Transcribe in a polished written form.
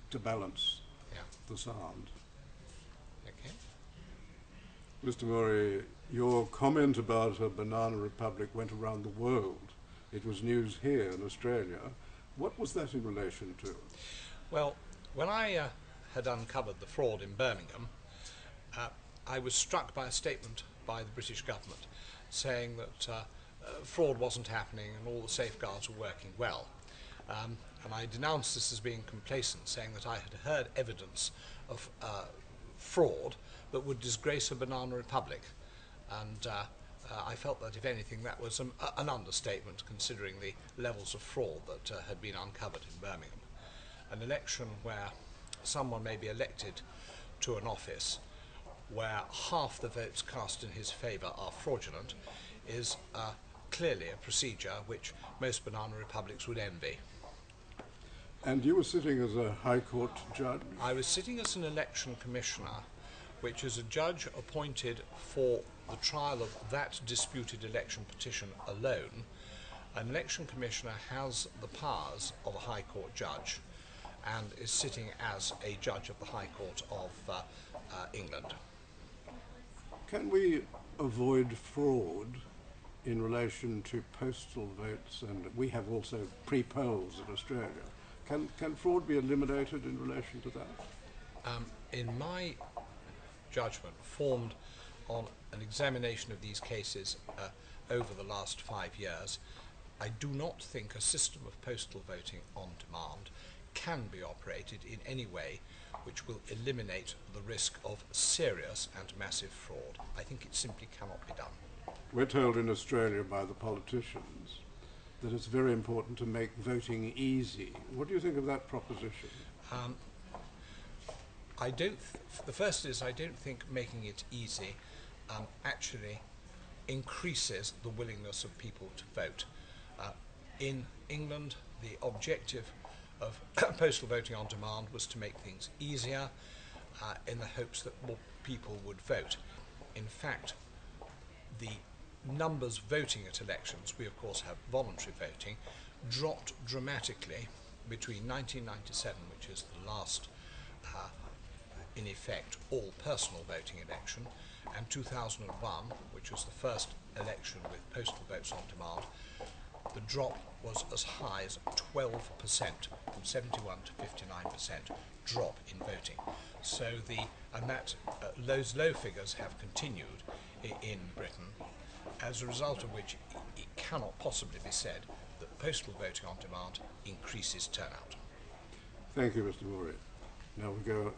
to balance Yeah. the sound. Okay. Mr. Mawrey, your comment about a banana republic went around the world. It was news here in Australia. What was that in relation to? Well, when I had uncovered the fraud in Birmingham, I was struck by a statement by the British government saying that fraud wasn't happening and all the safeguards were working well. And I denounced this as being complacent, saying that I had heard evidence of fraud that would disgrace a banana republic. And I felt that, if anything, that was an understatement, considering the levels of fraud that had been uncovered in Birmingham. An election where someone may be elected to an office where half the votes cast in his favour are fraudulent is clearly a procedure which most banana republics would envy. And you were sitting as a High Court judge? I was sitting as an election commissioner, which is a judge appointed for the trial of that disputed election petition alone. An election commissioner has the powers of a High Court judge and is sitting as a judge of the High Court of England. Can we avoid fraud in relation to postal votes? And we have also pre-polls in Australia. Can fraud be eliminated in relation to that? In my judgment, formed on an examination of these cases over the last 5 years, I do not think a system of postal voting on demand can be operated in any way which will eliminate the risk of serious and massive fraud. I think it simply cannot be done. We're told in Australia by the politicians that it's very important to make voting easy. What do you think of that proposition? The first is, I don't think making it easy actually increases the willingness of people to vote. In England, the objective of postal voting on demand was to make things easier in the hopes that more people would vote. In fact, the numbers voting at elections, we of course have voluntary voting, dropped dramatically between 1997, which is the last in effect all personal voting election, and 2001, which was the first election with postal votes on demand. The drop was as high as 12%, from 71 to 59% drop in voting. So those low figures have continued in Britain, as a result of which it cannot possibly be said that postal voting on demand increases turnout. Thank you, Mr. Mawrey. Now we go